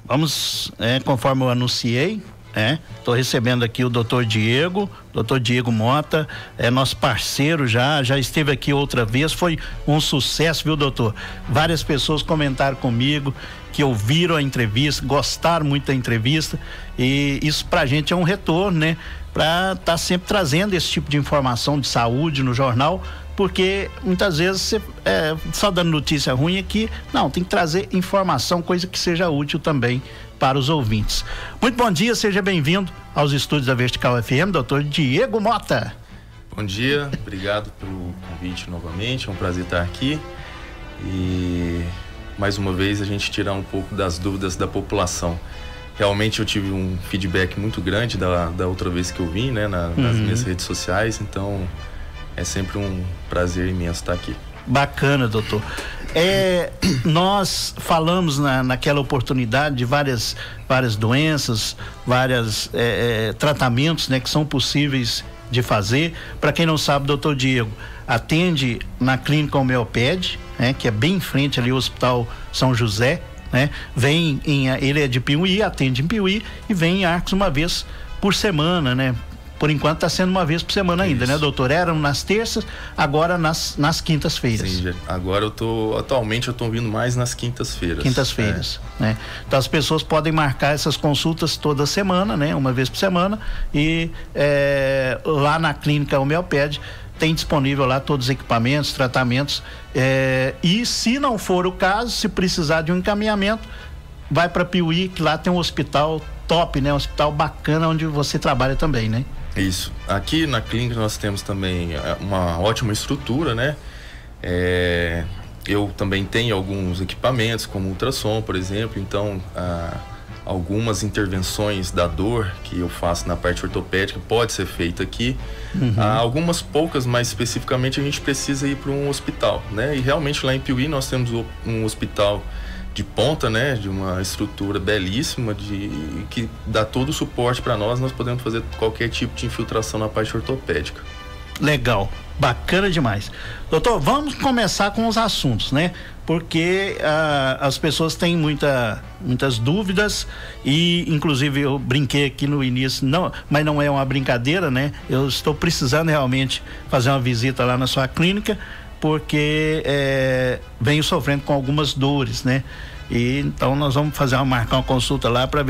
Vamos, conforme eu anunciei, estou recebendo aqui o Dr. Diego Mota, é nosso parceiro, já esteve aqui outra vez, foi um sucesso, viu, doutor? Várias pessoas comentaram comigo que ouviram a entrevista, gostaram muito da entrevista, e isso pra gente é um retorno, né? Pra estar sempre trazendo esse tipo de informação de saúde no jornal, porque muitas vezes só dando notícia ruim aqui, não, tem que trazer informação, coisa que seja útil também para os ouvintes. Muito bom dia, seja bem-vindo aos estúdios da Vertical FM, doutor Diego Mota. Bom dia, obrigado pelo convite novamente, é um prazer estar aqui e mais uma vez a gente tirar um pouco das dúvidas da população. Realmente eu tive um feedback muito grande da outra vez que eu vim, né, nas minhas redes sociais, então é sempre um prazer imenso estar aqui. Bacana, doutor. Nós falamos naquela oportunidade de várias doenças, vários tratamentos, né, que são possíveis de fazer. Para quem não sabe, doutor Diego atende na Clínica Homeoped, que é bem em frente ali ao Hospital São José, né? Ele é de Piuí, atende em Piuí e vem em Arcos uma vez por semana, né? Por enquanto está sendo uma vez por semana ainda, né, doutor? Eram nas terças, agora nas quintas-feiras. Sim, agora atualmente eu estou vindo mais nas quintas-feiras. Quintas-feiras, né? Então as pessoas podem marcar essas consultas toda semana, né? Uma vez por semana, e lá na Clínica Homeoped tem disponível lá todos os equipamentos, tratamentos, e se não for o caso, se precisar de um encaminhamento, vai para Piuí, que lá tem um hospital top, né? Um hospital bacana onde você trabalha também, né? Isso. Aqui na clínica nós temos também uma ótima estrutura, né? Eu também tenho alguns equipamentos, como ultrassom, por exemplo, então algumas intervenções da dor que eu faço na parte ortopédica pode ser feita aqui. Algumas poucas, mas especificamente a gente precisa ir para um hospital, né? E realmente lá em Piuí nós temos um hospital de ponta, né, de uma estrutura belíssima, que dá todo o suporte para nós podemos fazer qualquer tipo de infiltração na parte ortopédica. Legal, bacana demais. Doutor, vamos começar com os assuntos, né? Porque as pessoas têm muitas dúvidas e, inclusive, eu brinquei aqui no início, mas não é uma brincadeira, né? Eu estou precisando realmente fazer uma visita lá na sua clínica, porque venho sofrendo com algumas dores, né? E então nós vamos marcar uma consulta lá para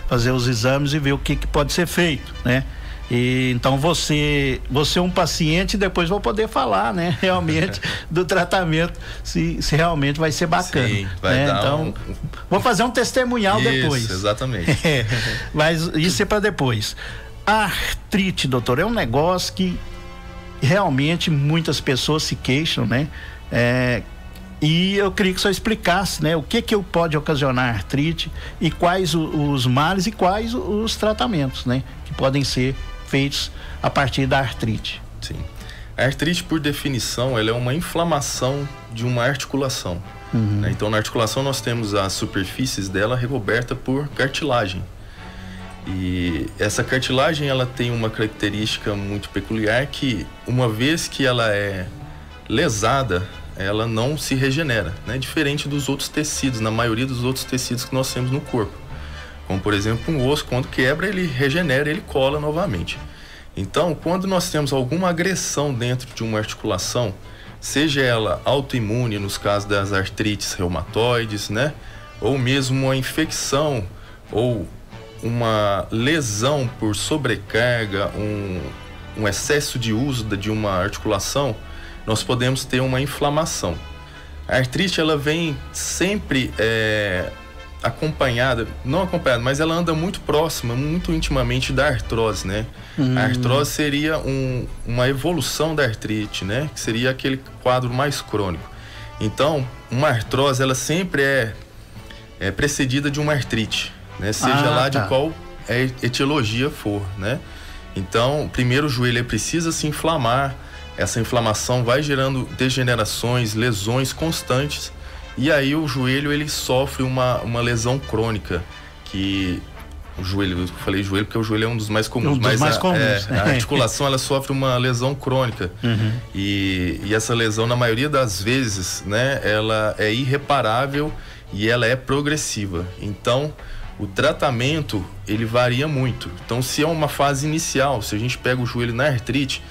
fazer os exames e ver o que pode ser feito, né? E então você é um paciente e depois vou poder falar, né? Realmente do tratamento, se realmente vai ser bacana. Sim, vai dar então, vou fazer um testemunhal depois. Isso, exatamente. Mas isso é para depois. A artrite, doutor, é um negócio que realmente muitas pessoas se queixam, né? E eu queria que o senhor explicasse, né? O que pode ocasionar artrite e quais os males e quais os tratamentos, né? Que podem ser feitos a partir da artrite. Sim. A artrite, por definição, ela é uma inflamação de uma articulação. Né? Então, na articulação nós temos as superfícies dela recoberta por cartilagem. E essa cartilagem, ela tem uma característica muito peculiar que, uma vez que ela é lesada, ela não se regenera, né? Diferente dos outros tecidos, na maioria dos outros tecidos que nós temos no corpo. Como, por exemplo, um osso, quando quebra, ele regenera, ele cola novamente. Então, quando nós temos alguma agressão dentro de uma articulação, seja ela autoimune, nos casos das artrites reumatoides, né? Ou mesmo uma infecção, ou uma lesão por sobrecarga, um excesso de uso de uma articulação, nós podemos ter uma inflamação. A artrite, ela vem sempre não acompanhada, mas ela anda muito próxima, muito intimamente da artrose, né? A artrose seria uma evolução da artrite, né? Que seria aquele quadro mais crônico. Então, uma artrose, ela sempre é precedida de uma artrite, né? Seja lá de qual etiologia for, né? Então, primeiro o joelho precisa se inflamar, essa inflamação vai gerando degenerações, lesões constantes, e aí o joelho ele sofre uma lesão crônica, que o joelho, eu falei joelho porque o joelho é um dos mais comuns, a articulação ela sofre uma lesão crônica, e essa lesão na maioria das vezes, né, ela é irreparável e ela é progressiva. Então, o tratamento, ele varia muito. Então, se é uma fase inicial, se a gente pega o joelho na artrite,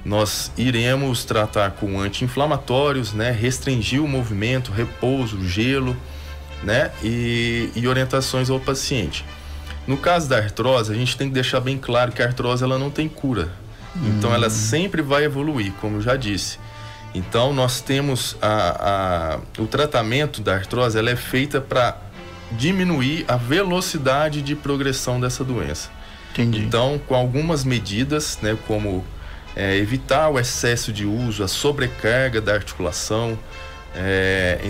nós iremos tratar com anti-inflamatórios, né? Restringir o movimento, repouso, gelo, né? E orientações ao paciente. No caso da artrose, a gente tem que deixar bem claro que a artrose ela não tem cura. Então, ela sempre vai evoluir, como eu já disse. Então, nós temos o tratamento da artrose, ela é feita para diminuir a velocidade de progressão dessa doença. Entendi. Então, com algumas medidas, né, como evitar o excesso de uso, a sobrecarga da articulação,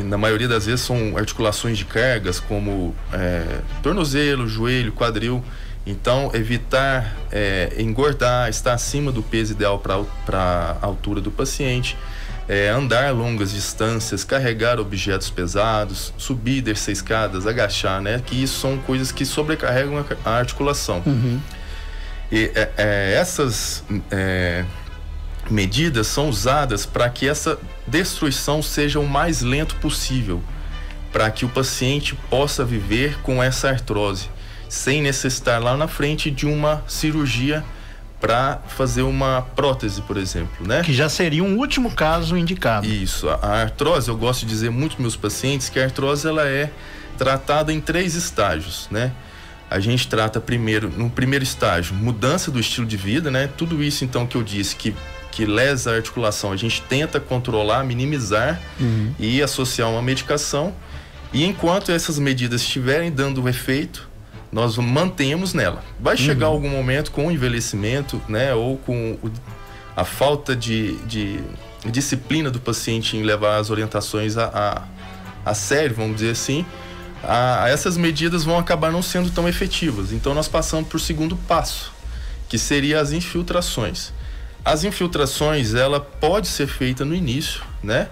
na maioria das vezes são articulações de cargas, como tornozelo, joelho, quadril. Então, evitar engordar, estar acima do peso ideal para a altura do paciente, andar longas distâncias, carregar objetos pesados, subir, descer escadas, agachar, né? Que isso são coisas que sobrecarregam a articulação. E essas medidas são usadas para que essa destruição seja o mais lento possível, para que o paciente possa viver com essa artrose, sem necessitar lá na frente de uma cirurgia para fazer uma prótese, por exemplo, né? Que já seria um último caso indicado. Isso. A artrose, eu gosto de dizer muito para meus pacientes que a artrose ela é tratada em 3 estágios, né? A gente trata primeiro, no primeiro estágio, mudança do estilo de vida, né? Tudo isso, então, que eu disse que lesa a articulação, a gente tenta controlar, minimizar e associar uma medicação. E enquanto essas medidas estiverem dando efeito, nós mantemos nela. Vai chegar algum momento com o envelhecimento, né? Ou com a falta de disciplina do paciente em levar as orientações a sério, vamos dizer assim, essas medidas vão acabar não sendo tão efetivas. Então, nós passamos para o segundo passo, que seria as infiltrações. As infiltrações, ela pode ser feita no início, né?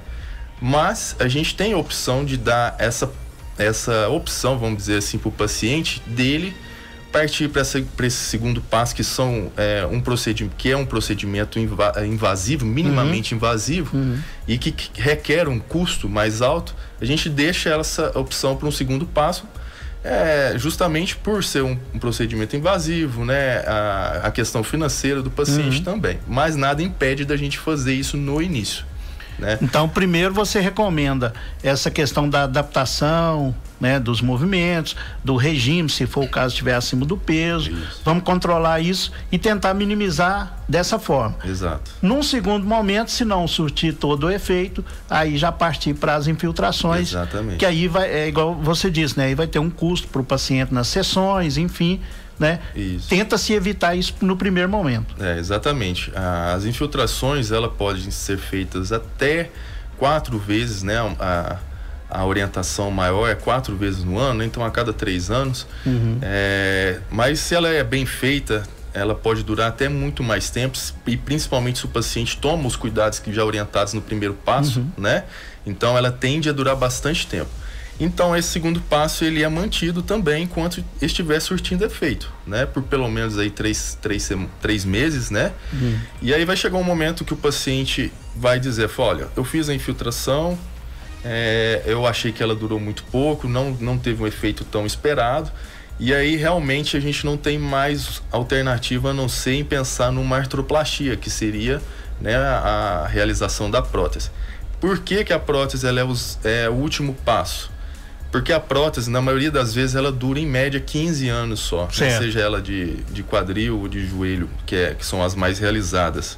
Mas a gente tem a opção de dar essa opção, vamos dizer assim, para o paciente dele partir para esse segundo passo, que são um procedimento invasivo, minimamente invasivo, e que requer um custo mais alto. A gente deixa essa opção para um segundo passo, justamente por ser um procedimento invasivo, né? A questão financeira do paciente também. Mas nada impede da gente fazer isso no início, né? Então, primeiro você recomenda essa questão da adaptação, né, dos movimentos, do regime, se for o caso, estiver acima do peso. Isso. Vamos controlar isso e tentar minimizar dessa forma. Exato. Num segundo momento, se não surtir todo o efeito, aí já partir para as infiltrações. Exatamente. Que aí vai, igual você disse, né? Aí vai ter um custo para o paciente nas sessões, enfim, né? Isso. Tenta-se evitar isso no primeiro momento. Exatamente. As infiltrações, elas podem ser feitas até 4 vezes, né? A orientação maior é 4 vezes no ano, então a cada 3 anos. Mas se ela é bem feita, ela pode durar até muito mais tempo, e principalmente se o paciente toma os cuidados que já orientados no primeiro passo, né? Então ela tende a durar bastante tempo. Então esse segundo passo ele é mantido também enquanto estiver surtindo efeito, né? Por pelo menos aí 3 meses, né? E aí vai chegar um momento que o paciente vai dizer, olha, eu fiz a infiltração, eu achei que ela durou muito pouco, não teve um efeito tão esperado, e aí realmente a gente não tem mais alternativa a não ser em pensar numa artroplastia, que seria, né, a realização da prótese. Por que a prótese ela é o último passo? Porque a prótese, na maioria das vezes, ela dura em média 15 anos só, né? Seja ela de quadril ou de joelho, que são as mais realizadas.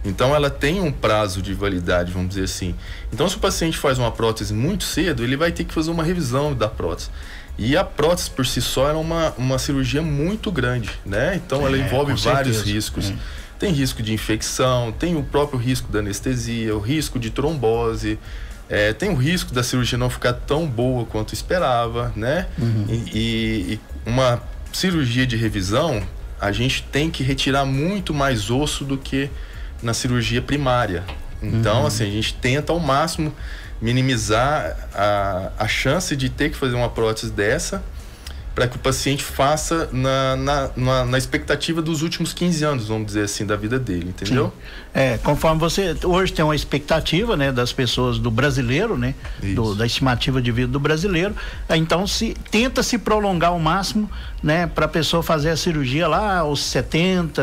Então ela tem um prazo de validade, vamos dizer assim. Então, se o paciente faz uma prótese muito cedo, ele vai ter que fazer uma revisão da prótese. E a prótese por si só é uma cirurgia muito grande, né? Então ela envolve vários riscos. Tem risco de infecção, tem o próprio risco da anestesia, o risco de trombose, tem o risco da cirurgia não ficar tão boa quanto esperava, né? E uma cirurgia de revisão, a gente tem que retirar muito mais osso do que na cirurgia primária. Então, assim, a gente tenta ao máximo minimizar a chance de ter que fazer uma prótese dessa, para que o paciente faça na expectativa dos últimos 15 anos, vamos dizer assim, da vida dele, entendeu? Conforme você hoje tem uma expectativa, né, das pessoas, do brasileiro, né, da estimativa de vida do brasileiro, então tenta se prolongar ao máximo, né, para a pessoa fazer a cirurgia lá aos 70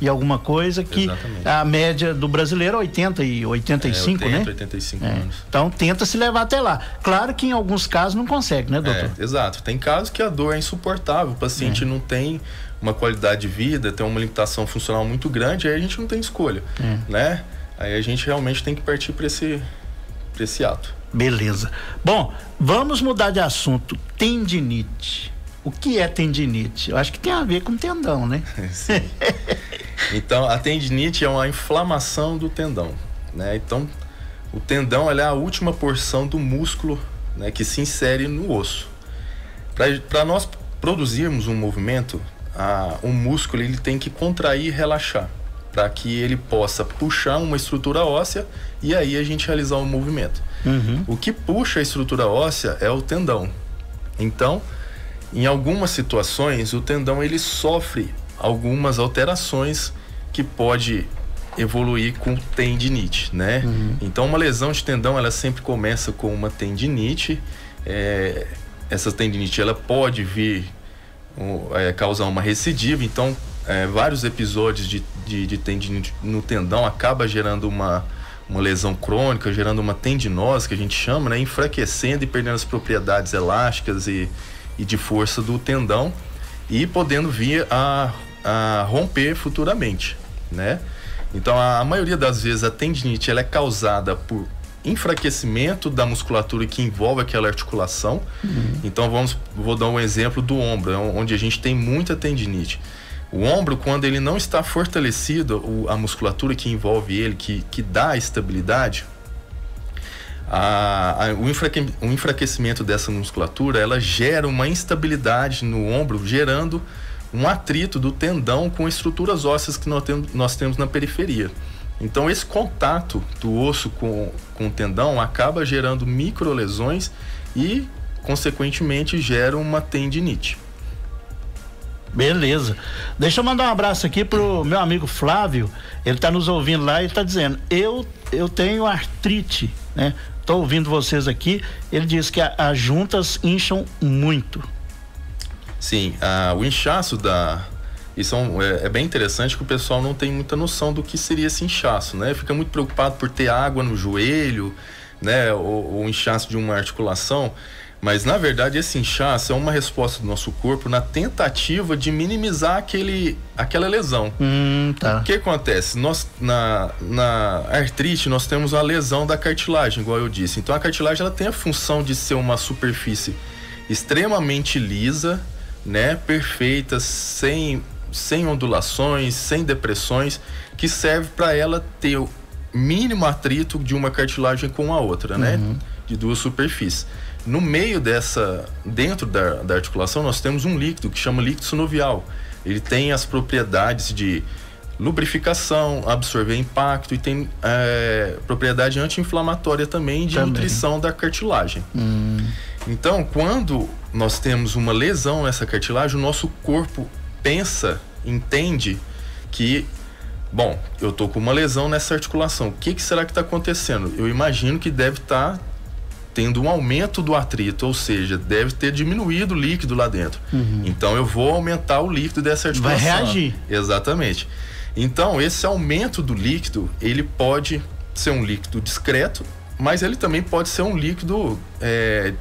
e alguma coisa, que a média do brasileiro é 80 e 85, 80, né? 85 anos. Então tenta se levar até lá. Claro que em alguns casos não consegue, né, doutor? Exato. Tem casos que a dor é insuportável, o paciente não tem uma qualidade de vida, tem uma limitação funcional muito grande, aí a gente não tem escolha, né? Aí a gente realmente tem que partir para esse ato. Beleza. Bom, vamos mudar de assunto. Tendinite. O que é tendinite? Eu acho que tem a ver com tendão, né? Sim. Então, a tendinite é uma inflamação do tendão, né? Então, o tendão é a última porção do músculo, né, que se insere no osso. Para nós produzirmos um movimento, o músculo ele tem que contrair e relaxar, para que ele possa puxar uma estrutura óssea e aí a gente realizar o movimento. O que puxa a estrutura óssea é o tendão. Então, em algumas situações, o tendão ele sofre algumas alterações que pode evoluir com tendinite, né? Então, uma lesão de tendão, ela sempre começa com uma tendinite. Essa tendinite, ela pode vir causar uma recidiva. Então, vários episódios de tendinite no tendão acaba gerando uma lesão crônica, gerando uma tendinose, que a gente chama, né? Enfraquecendo e perdendo as propriedades elásticas e de força do tendão, e podendo vir a romper futuramente, né? Então, a maioria das vezes a tendinite ela é causada por enfraquecimento da musculatura que envolve aquela articulação. Então, vou dar um exemplo do ombro, onde a gente tem muita tendinite. O ombro, quando ele não está fortalecido, a musculatura que envolve ele, que dá a estabilidade, o enfraquecimento dessa musculatura, ela gera uma instabilidade no ombro, gerando um atrito do tendão com estruturas ósseas que nós temos na periferia. Então, esse contato do osso com o tendão acaba gerando microlesões e, consequentemente, gera uma tendinite. Beleza. Deixa eu mandar um abraço aqui pro meu amigo Flávio. Ele tá nos ouvindo lá e tá dizendo: eu tenho artrite, né? Tô ouvindo vocês aqui. Ele diz que as juntas incham muito. Sim, o inchaço isso é bem interessante, que o pessoal não tem muita noção do que seria esse inchaço, né? Fica muito preocupado por ter água no joelho, né? Ou inchaço de uma articulação. Mas, na verdade, esse inchaço é uma resposta do nosso corpo na tentativa de minimizar aquela lesão. Tá. O que acontece? Nós, na artrite, nós temos a lesão da cartilagem, igual eu disse. Então, a cartilagem ela tem a função de ser uma superfície extremamente lisa, né? Perfeita, sem ondulações, sem depressões, que serve para ela ter o mínimo atrito de uma cartilagem com a outra, né? De duas superfícies. No meio dentro da articulação, nós temos um líquido que chama líquido sinovial. Ele tem as propriedades de lubrificação, absorver impacto e tem propriedade anti-inflamatória também, de nutrição da cartilagem. Então, quando nós temos uma lesão nessa cartilagem, o nosso corpo entende que, bom, eu tô com uma lesão nessa articulação. O que será que está acontecendo? Eu imagino que deve estar tendo um aumento do atrito, ou seja, deve ter diminuído o líquido lá dentro. Então eu vou aumentar o líquido dessa articulação. Vai reagir. Exatamente. Então, esse aumento do líquido, ele pode ser um líquido discreto, mas ele também pode ser um líquido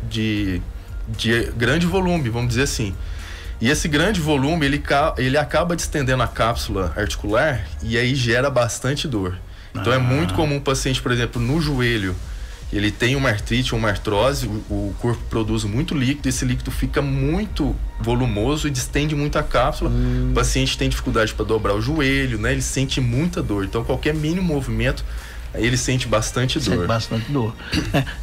de grande volume, vamos dizer assim. E esse grande volume, ele acaba distendendo a cápsula articular e aí gera bastante dor. Então, é muito comum o paciente, por exemplo, no joelho, ele tem uma artrite ou uma artrose, o corpo produz muito líquido, esse líquido fica muito volumoso e distende muito a cápsula. O paciente tem dificuldade para dobrar o joelho, né? Ele sente muita dor. Então, qualquer mínimo movimento, ele sente bastante dor. Sente bastante dor.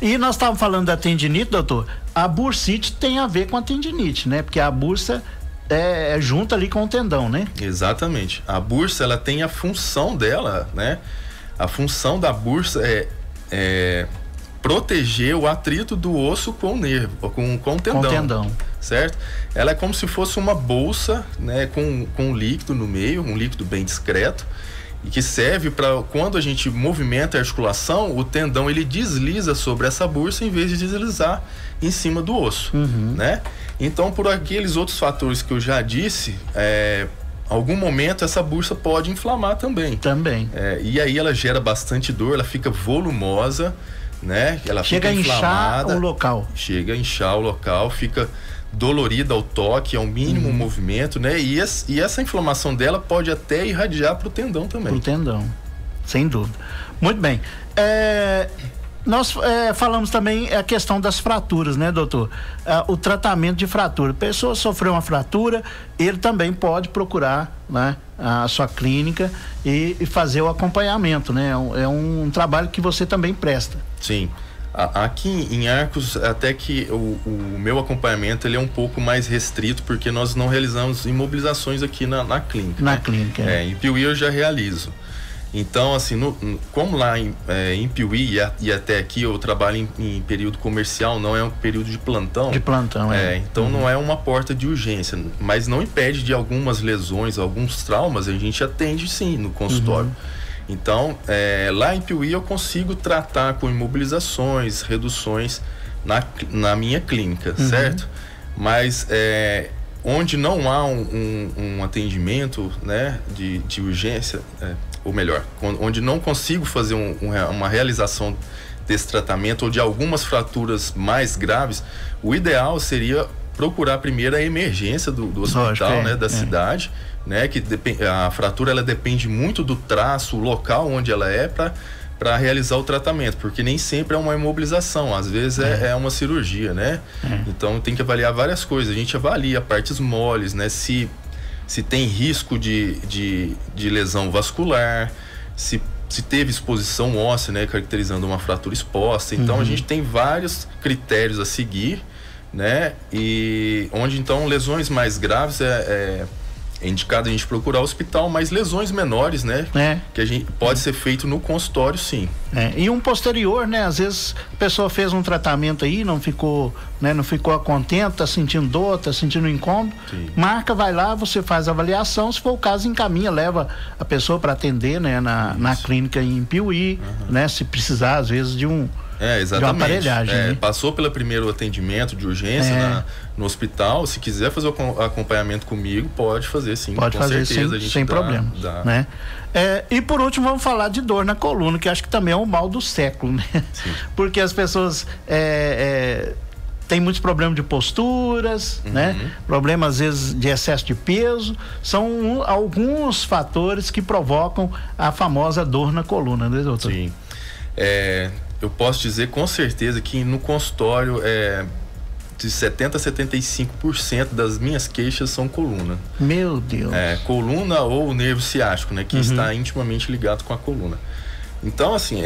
E nós estávamos falando da tendinite, doutor. A bursite tem a ver com a tendinite, né? Porque a bursa é junto ali com o tendão, né? Exatamente. A bursa, ela tem a função dela, né? A função da bursa é proteger o atrito do osso com o nervo, com o tendão. certo? Ela é como se fosse uma bolsa, né, com um líquido no meio, um líquido bem discreto, e que serve para quando a gente movimenta a articulação, o tendão ele desliza sobre essa bursa em vez de deslizar em cima do osso, né? Então, por aqueles outros fatores que eu já disse, algum momento essa bursa pode inflamar também. E aí ela gera bastante dor, ela fica volumosa, né? Ela chega fica inflamada, a inchar o local. Chega a inchar o local, fica dolorida ao toque, ao mínimo movimento, né? E essa inflamação dela pode até irradiar para o tendão também. Pro tendão, sem dúvida. Muito bem. Nós falamos também a questão das fraturas, né, doutor? O tratamento de fratura. A pessoa sofreu uma fratura, ele também pode procurar, né, a sua clínica e fazer o acompanhamento, né? É um trabalho que você também presta. Sim. Aqui em Arcos, até que o meu acompanhamento ele é um pouco mais restrito, porque nós não realizamos imobilizações aqui na clínica. Na clínica. Em Piuí eu já realizo. Então, assim, como lá em Piuí e até aqui eu trabalho em período comercial, não é um período de plantão. Então não é uma porta de urgência, mas não impede de algumas lesões, alguns traumas, a gente atende sim no consultório. Então, lá em Piuí eu consigo tratar com imobilizações, reduções na minha clínica, certo? Mas onde não há um atendimento, né, de urgência, ou melhor, onde não consigo fazer uma realização desse tratamento ou de algumas fraturas mais graves, o ideal seria procurar primeiro a emergência do hospital, né, da cidade, né, que a fratura ela depende muito do traço, o local onde ela é para realizar o tratamento, porque nem sempre é uma imobilização, às vezes é uma cirurgia, né? Então tem que avaliar várias coisas. A gente avalia partes moles, né? Se tem risco de lesão vascular, se teve exposição óssea, né, caracterizando uma fratura exposta. Então a gente tem vários critérios a seguir, né? E onde então lesões mais graves é indicado a gente procurar o hospital, mas lesões menores, né? Que a gente pode ser feito no consultório, sim. E um posterior, né? Às vezes a pessoa fez um tratamento aí, não ficou contente, tá sentindo dor, tá sentindo incômodo, marca, vai lá, você faz a avaliação, se for o caso encaminha, leva a pessoa para atender, né? Na clínica em Piuí, né? Se precisar às vezes de uma aparelhagem. Né? Passou pelo primeiro atendimento de urgência no hospital, se quiser fazer o acompanhamento comigo, pode fazer sim. Pode fazer sem problema. Né? E por último, vamos falar de dor na coluna, que acho que também é o mal do século, né? Porque as pessoas têm muitos problemas de posturas, né? Problemas às vezes de excesso de peso, são alguns fatores que provocam a famosa dor na coluna, né, doutor? Sim. Eu posso dizer com certeza que no consultório de 70% a 75% das minhas queixas são coluna. Meu Deus. Coluna ou nervo ciático, né? Que está intimamente ligado com a coluna. Então, assim,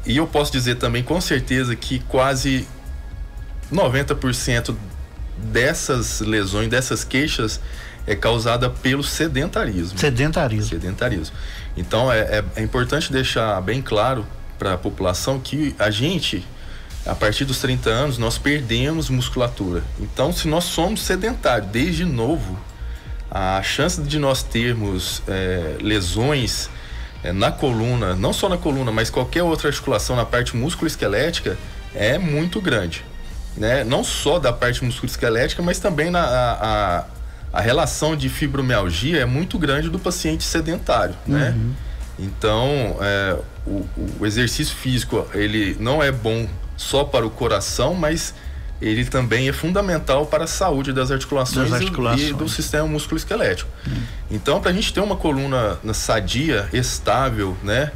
e eu posso dizer também com certeza que quase 90% dessas lesões, dessas queixas, é causada pelo sedentarismo. Sedentarismo. Então, é importante deixar bem claro para a população que a gente, a partir dos 30 anos, nós perdemos musculatura. Então, se nós somos sedentários desde novo, a chance de nós termos lesões na coluna, não só na coluna, mas qualquer outra articulação na parte musculoesquelética é muito grande, né? Não só da parte musculoesquelética, mas também a relação de fibromialgia é muito grande do paciente sedentário, né? Então, o exercício físico, ele não é bom só para o coração, mas ele também é fundamental para a saúde das articulações. E do sistema musculoesquelético. Então, para a gente ter uma coluna sadia, estável, né,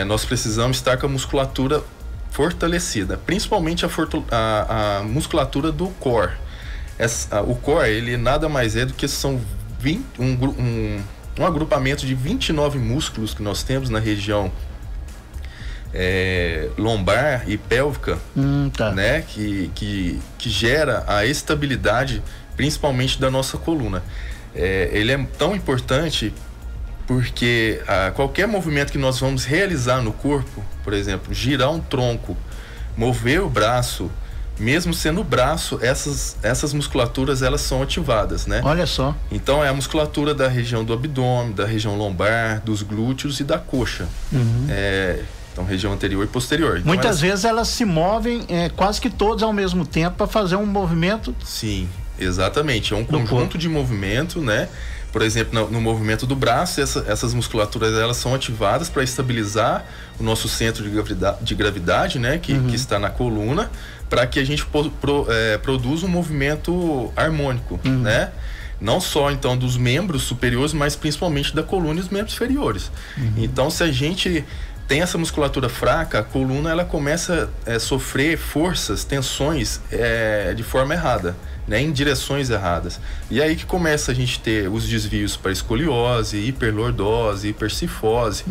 nós precisamos estar com a musculatura fortalecida, principalmente a musculatura do core. O core, ele nada mais é do que são um agrupamento de 29 músculos que nós temos na região lombar e pélvica, né, que gera a estabilidade principalmente da nossa coluna. Ele é tão importante porque qualquer movimento que nós vamos realizar no corpo, por exemplo, girar um tronco, mover o braço, mesmo sendo o braço, essas musculaturas elas são ativadas, né? Olha só. Então é a musculatura da região do abdômen, da região lombar, dos glúteos e da coxa. Então região anterior e posterior. Então, muitas vezes elas se movem quase que todas ao mesmo tempo para fazer um movimento. Sim, exatamente. É um conjunto de movimento, né? Por exemplo, no movimento do braço, essas musculaturas elas são ativadas para estabilizar o nosso centro de gravidade, né? Que está na coluna, para que a gente produza um movimento harmônico, né? Não só, então, dos membros superiores, mas principalmente da coluna e os membros inferiores. Então, se a gente tem essa musculatura fraca, a coluna ela começa a sofrer forças, tensões de forma errada, né, em direções erradas. E aí que começa a gente ter os desvios para escoliose, hiperlordose, hipercifose,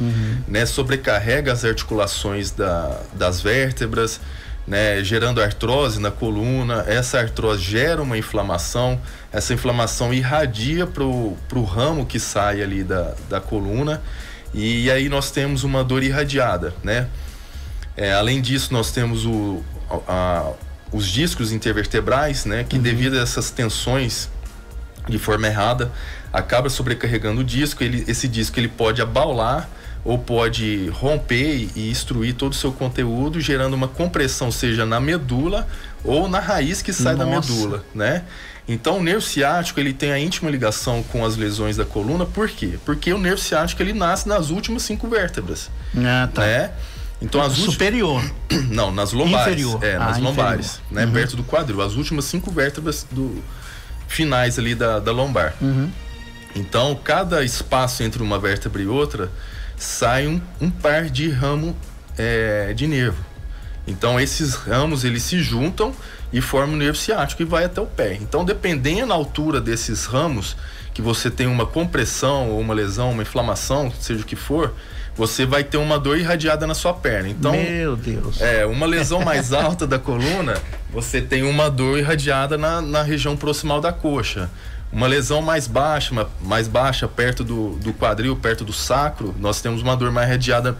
né, sobrecarrega as articulações das vértebras, né, gerando artrose na coluna. Essa artrose gera uma inflamação, essa inflamação irradia para o ramo que sai ali da coluna, e aí nós temos uma dor irradiada, né? Além disso, nós temos os discos intervertebrais, né? Que devido a essas tensões de forma errada, acaba sobrecarregando o disco. Esse disco ele pode abaular ou pode romper e destruir todo o seu conteúdo, gerando uma compressão, seja na medula ou na raiz que sai da medula, né? Então o nervo ciático ele tem a íntima ligação com as lesões da coluna. Por quê? Porque o nervo ciático ele nasce nas últimas 5 vértebras, né? Então superior. Não, nas lombares. Inferior. Nas lombares, né? Perto do quadril, as últimas 5 vértebras finais ali da lombar. Então cada espaço entre uma vértebra e outra sai um par de ramo de nervo. Então esses ramos eles se juntam e formam o nervo ciático e vai até o pé. Então, dependendo da altura desses ramos, que você tem uma compressão ou uma lesão, uma inflamação, seja o que for, você vai ter uma dor irradiada na sua perna. Então, meu Deus. Uma lesão mais alta da coluna, você tem uma dor irradiada na região proximal da coxa. Uma lesão mais baixa, perto do quadril, perto do sacro, nós temos uma dor mais irradiada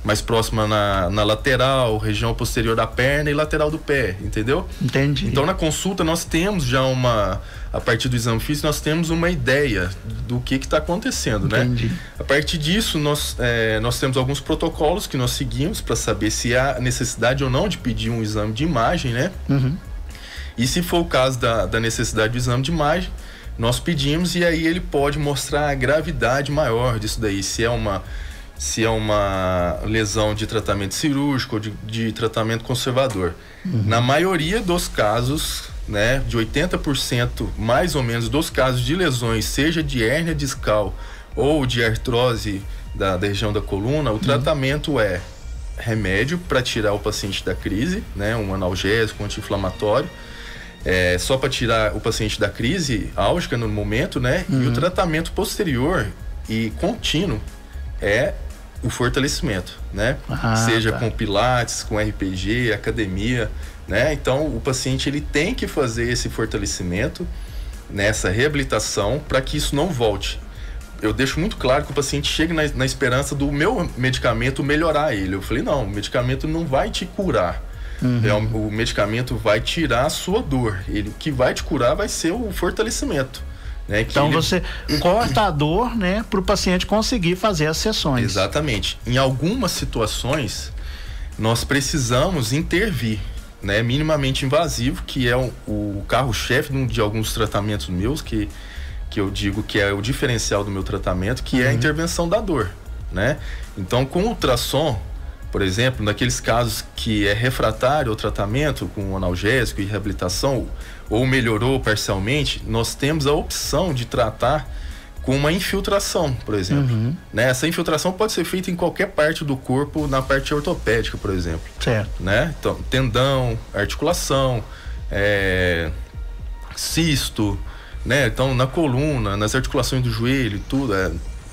mais próxima na lateral, região posterior da perna e lateral do pé, entendeu? Entendi. Então na consulta nós temos já a partir do exame físico, nós temos uma ideia do que está acontecendo, Entendi. né? A partir disso, nós temos alguns protocolos que nós seguimos para saber se há necessidade ou não de pedir um exame de imagem, né? E se for o caso da necessidade do exame de imagem, nós pedimos, e aí ele pode mostrar a gravidade maior disso daí, se é uma lesão de tratamento cirúrgico ou de tratamento conservador. Na maioria dos casos, né, de 80% mais ou menos dos casos de lesões, seja de hérnia discal ou de artrose da região da coluna, o tratamento é remédio para tirar o paciente da crise, né, um analgésico, um anti-inflamatório, só para tirar o paciente da crise álgica no momento, né? E o tratamento posterior e contínuo é o fortalecimento, né? Seja com pilates, com RPG, academia, né? Então o paciente ele tem que fazer esse fortalecimento, nessa reabilitação, para que isso não volte. Eu deixo muito claro que o paciente chega na esperança do meu medicamento melhorar ele. Eu falei, não, o medicamento não vai te curar. O medicamento vai tirar a sua dor. O que vai te curar vai ser o fortalecimento, né? Então você corta a dor, né, para o paciente conseguir fazer as sessões. Exatamente. Em algumas situações nós precisamos intervir, né, minimamente invasivo, que é o carro-chefe de alguns tratamentos meus, que eu digo que é o diferencial do meu tratamento, que é a intervenção da dor, né? Então com ultrassom, por exemplo, naqueles casos que é refratário ao tratamento com analgésico e reabilitação, ou melhorou parcialmente, nós temos a opção de tratar com uma infiltração, por exemplo. Né? Essa infiltração pode ser feita em qualquer parte do corpo, na parte ortopédica, por exemplo. Certo. Né? Então, tendão, articulação, cisto, né? Então, na coluna, nas articulações do joelho, tudo,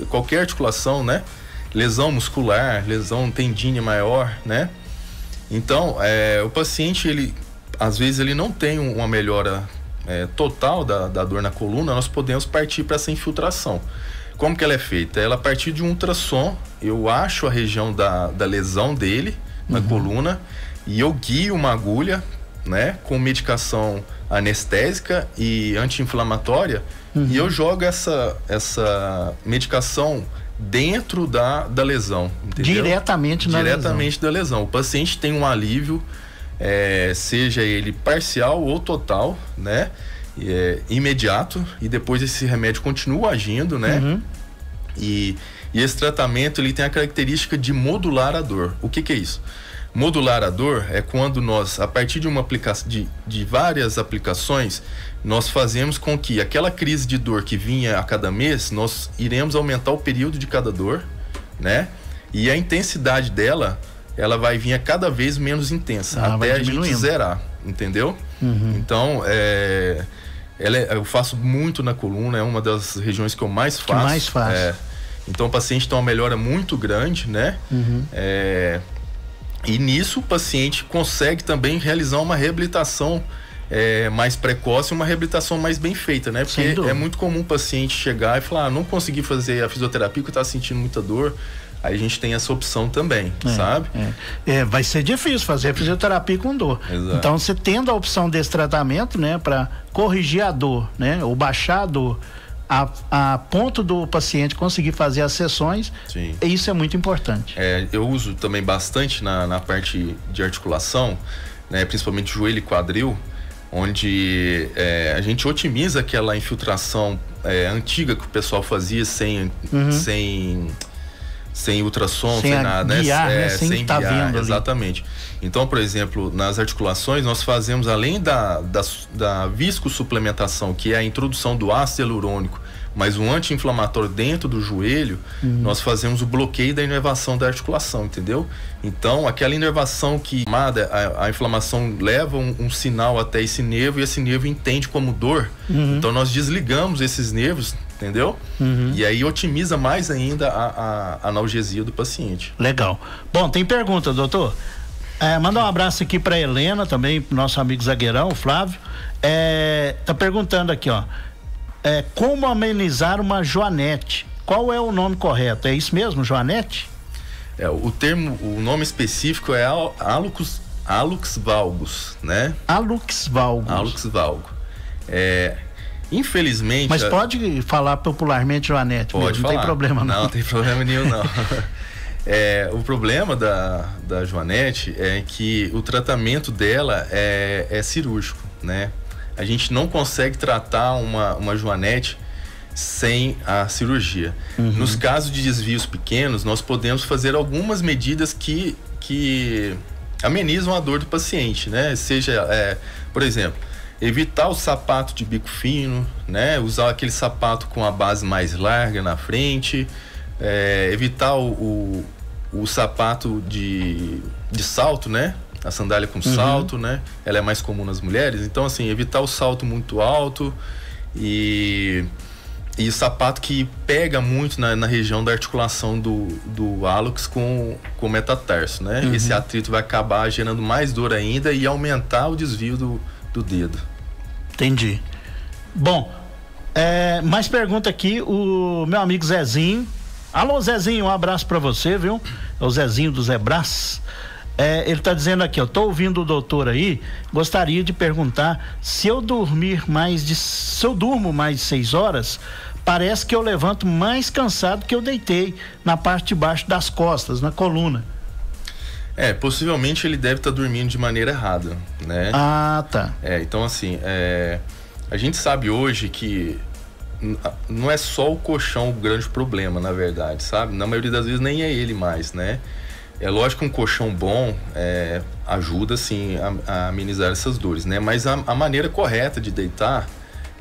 qualquer articulação, né? Lesão muscular, lesão tendínea maior, né? Então, o paciente, às vezes ele não tem uma melhora total da dor na coluna, nós podemos partir para essa infiltração. Como que ela é feita? Ela, a partir de um ultrassom, eu acho a região da lesão dele na coluna, e eu guio uma agulha né, com medicação anestésica e anti-inflamatória, e eu jogo essa medicação dentro da lesão, entendeu? Diretamente da lesão. O paciente tem um alívio, seja ele parcial ou total, né? Imediato, e depois esse remédio continua agindo, né? E esse tratamento, ele tem a característica de modular a dor. O que é isso? Modular a dor é quando nós, a partir de uma aplicação, de várias aplicações, nós fazemos com que aquela crise de dor que vinha a cada mês, nós iremos aumentar o período de cada dor, né? E a intensidade dela, ela vai vir a cada vez menos intensa, até a gente zerar, entendeu? Então, eu faço muito na coluna, é uma das regiões que eu mais faço. Então o paciente tem uma melhora muito grande, né? E nisso o paciente consegue também realizar uma reabilitação mais precoce, uma reabilitação mais bem feita, né? Porque é muito comum o paciente chegar e falar, não consegui fazer a fisioterapia porque eu estava sentindo muita dor. Aí a gente tem essa opção também, sabe? Vai ser difícil fazer fisioterapia com dor. Exato. Então, você tendo a opção desse tratamento, né, para corrigir a dor, né, ou baixar a dor, a ponto do paciente conseguir fazer as sessões, isso é muito importante. Eu uso também bastante na parte de articulação, né, principalmente joelho e quadril, onde a gente otimiza aquela infiltração antiga que o pessoal fazia sem ultrassom, sem nada, guiar, né? Sem guiar, vendo exatamente. Então, por exemplo, nas articulações, nós fazemos, além da viscosuplementação, que é a introdução do ácido hialurônico, mas um anti-inflamatório dentro do joelho, nós fazemos o bloqueio da inervação da articulação, entendeu? Então, aquela inervação que a inflamação leva um sinal até esse nervo, e esse nervo entende como dor. Então, nós desligamos esses nervos, entendeu? E aí otimiza mais ainda a analgesia do paciente. Legal. Bom, tem pergunta, doutor? Manda um abraço aqui para Helena, também pro nosso amigo zagueirão, o Flávio. Tá perguntando aqui, ó. Como amenizar uma joanete? Qual é o nome correto? É isso mesmo, joanete? O nome específico é hallux valgus, né? Hallux valgo. Infelizmente... Mas pode falar popularmente joanete pode mesmo, falar. Não tem problema não. Não tem problema nenhum, não. O problema da joanete é que o tratamento dela é cirúrgico, né? A gente não consegue tratar uma joanete sem a cirurgia. Nos casos de desvios pequenos, nós podemos fazer algumas medidas que amenizam a dor do paciente, né? Seja, por exemplo, evitar o sapato de bico fino, né? Usar aquele sapato com a base mais larga na frente, evitar o sapato de salto, né? A sandália com salto, né? Ela é mais comum nas mulheres. Então, assim, evitar o salto muito alto e o sapato que pega muito na região da articulação do hallux com o metatarso, né? Esse atrito vai acabar gerando mais dor ainda e aumentar o desvio do dedo. Entendi. Bom, mais pergunta aqui, o meu amigo Zezinho. Alô, Zezinho, um abraço pra você, viu? É o Zezinho do Zebras. Ele tá dizendo aqui, eu tô ouvindo o doutor aí, gostaria de perguntar se eu durmo mais de 6 horas, parece que eu levanto mais cansado que eu deitei na parte de baixo das costas, na coluna. Possivelmente ele deve estar dormindo de maneira errada, né? Ah, tá. Então assim, a gente sabe hoje que não é só o colchão o grande problema, na verdade, sabe? Na maioria das vezes nem é ele mais, né? É lógico que um colchão bom ajuda, sim, a amenizar essas dores, né? Mas a maneira correta de deitar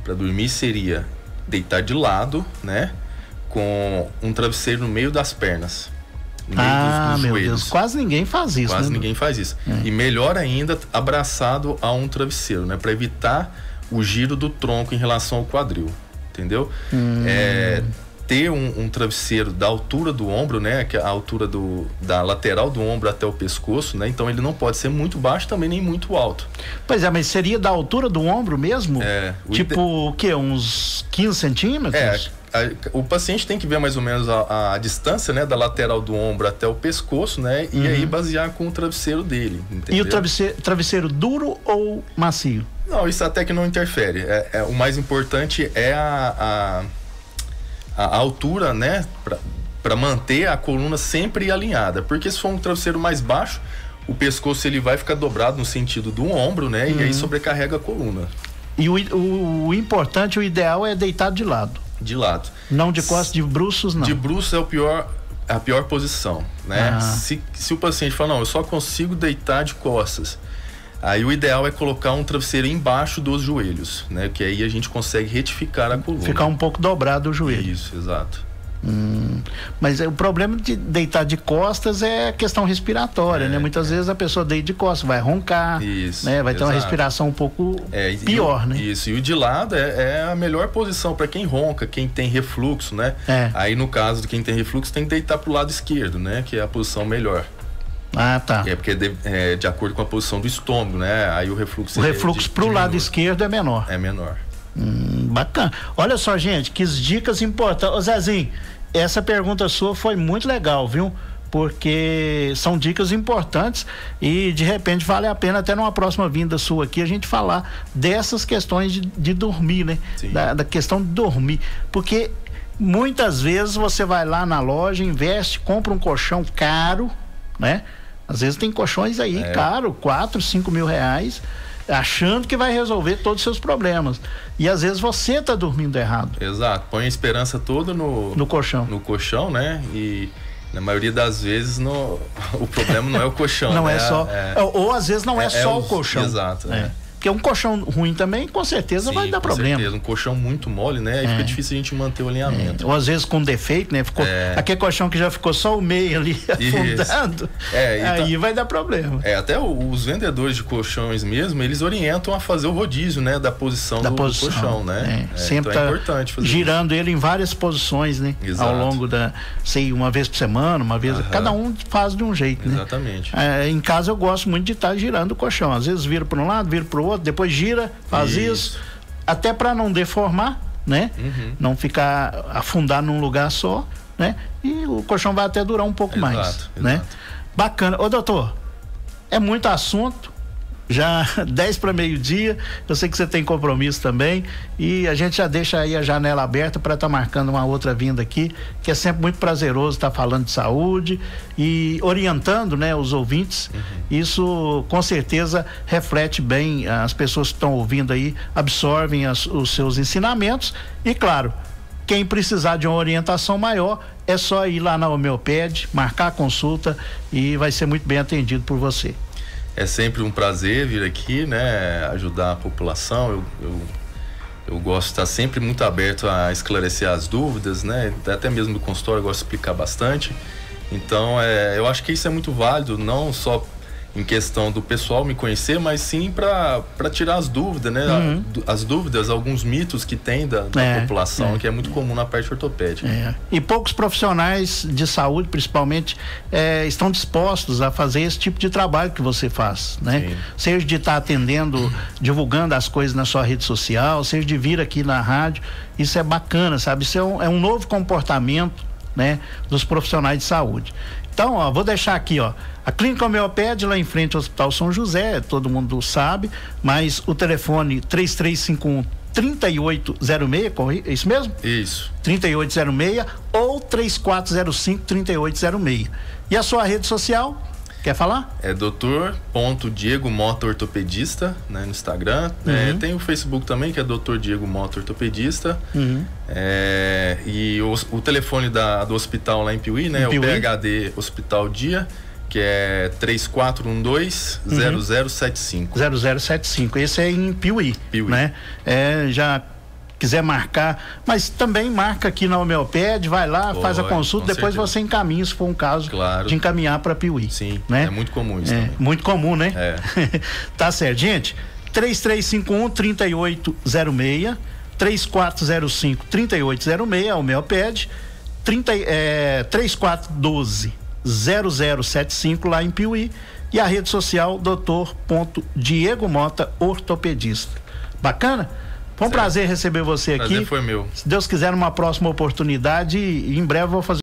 para dormir seria deitar de lado, né? Com um travesseiro no meio das pernas. No meio dos meu joelhos. Deus, quase ninguém faz isso. Quase ninguém faz isso. E melhor ainda, abraçado a um travesseiro, né? Para evitar o giro do tronco em relação ao quadril, entendeu? Ter um travesseiro da altura do ombro, né? Que é a altura da lateral do ombro até o pescoço, né? Então ele não pode ser muito baixo também nem muito alto. Pois mas seria da altura do ombro mesmo? Tipo o quê? Uns 15 centímetros? o paciente tem que ver mais ou menos a distância, né, da lateral do ombro até o pescoço, né, e aí basear com o travesseiro dele, entendeu? E o travesseiro duro ou macio? Não, isso até que não interfere. O mais importante é a altura, né, para manter a coluna sempre alinhada, porque se for um travesseiro mais baixo, o pescoço ele vai ficar dobrado no sentido do ombro, né, e aí sobrecarrega a coluna. E o importante, o ideal é deitado de lado. De lado. Não de costas, de bruços, não. De bruços é a pior posição, né? Se o paciente fala, não, eu só consigo deitar de costas, aí o ideal é colocar um travesseiro embaixo dos joelhos, né? Que aí a gente consegue retificar a coluna. Ficar um pouco dobrado o joelho. Isso, exato. Mas o problema de deitar de costas é a questão respiratória, né? Muitas vezes a pessoa deita de costas, vai roncar, isso, né? Vai ter uma respiração um pouco pior, né? Isso, e o de lado é a melhor posição para quem ronca, quem tem refluxo, né? Aí no caso de quem tem refluxo tem que deitar pro lado esquerdo, né? Que é a posição melhor. Ah, tá. Porque é de acordo com a posição do estômago, né? Aí o refluxo pro lado esquerdo é menor. É menor. Bacana. Olha só, gente, que dicas importantes. Ô Zezinho, essa pergunta sua foi muito legal, viu? Porque são dicas importantes e de repente vale a pena até numa próxima vinda sua aqui a gente falar dessas questões de dormir, né? Da questão de dormir, porque muitas vezes você vai lá na loja, investe, compra um colchão caro, né? Às vezes tem colchões aí caro, 4, 5 mil reais, achando que vai resolver todos os seus problemas. E às vezes você tá dormindo errado. Exato, põe a esperança toda no colchão. No colchão, né? E na maioria das vezes o problema não é o colchão. Não né? Ou às vezes não é só o colchão. Exato. Porque um colchão ruim também, com certeza, vai dar problema. Certeza. Um colchão muito mole, né? Aí fica difícil a gente manter o alinhamento. Ou às vezes com defeito, né? Aquele colchão que já ficou só o meio ali afundando, aí vai dar problema. Até os vendedores de colchões mesmo, eles orientam a fazer o rodízio, né? Da posição do colchão, né? Sempre então é importante fazer girando ele em várias posições, né? Exato. Ao longo uma vez por semana, uma vez, cada um faz de um jeito, né? Exatamente. Em casa eu gosto muito de estar girando o colchão, às vezes vira para um lado, vira para o outro, depois gira, faz isso, até para não deformar, né? Não ficar afundar num lugar só, né? E o colchão vai até durar um pouco mais, né? Bacana. Ô doutor, é muito assunto, já 10 para meio-dia, eu sei que você tem compromisso também e a gente já deixa aí a janela aberta para estar marcando uma outra vinda aqui, que é sempre muito prazeroso estar falando de saúde e orientando, né, os ouvintes. Isso com certeza reflete bem, as pessoas que estão ouvindo aí absorvem os seus ensinamentos e claro, quem precisar de uma orientação maior é só ir lá na Homeoped, marcar a consulta e vai ser muito bem atendido por você. É sempre um prazer vir aqui, né, ajudar a população. Eu gosto de estar sempre muito aberto a esclarecer as dúvidas, né, até mesmo no consultório eu gosto de explicar bastante. Então, eu acho que isso é muito válido, não só em questão do pessoal me conhecer, mas sim para tirar as dúvidas, né? As dúvidas, alguns mitos que tem da população, que é muito comum na parte ortopédica. E poucos profissionais de saúde, principalmente, estão dispostos a fazer esse tipo de trabalho que você faz, né? Sim. Seja de estar atendendo, divulgando as coisas na sua rede social, seja de vir aqui na rádio, isso é bacana, sabe? Isso é um novo comportamento, né, dos profissionais de saúde. Então, ó, vou deixar aqui, ó, a Clínica Homeoped lá em frente ao Hospital São José, todo mundo sabe, mas o telefone 3351-3806, é isso mesmo? Isso. 3806 ou 3405-3806. E a sua rede social? Quer falar? É Dr. Mota Ortopedista, né, no Instagram. Tem o Facebook também, que é Dr. Diego Mota Ortopedista. E o telefone do hospital lá em Piuí, né? O PHD Hospital Dia, que é 3412-0075. 0075. Esse é em Piuí, né? Já quiser marcar, mas também marca aqui na Homeoped, vai lá, faz a consulta, depois certeza. Você encaminha, se for um caso, de encaminhar para Piuí. Sim, né? É muito comum isso também. Muito comum, né? Tá certo, gente, 3351-3806, 3405-3806, a Homeoped, 3412-0075 lá em Piuí, e a rede social Dr. Diego Mota Ortopedista. Bacana? Foi um prazer receber você aqui. Prazer foi meu. Se Deus quiser, numa próxima oportunidade, e em breve eu vou fazer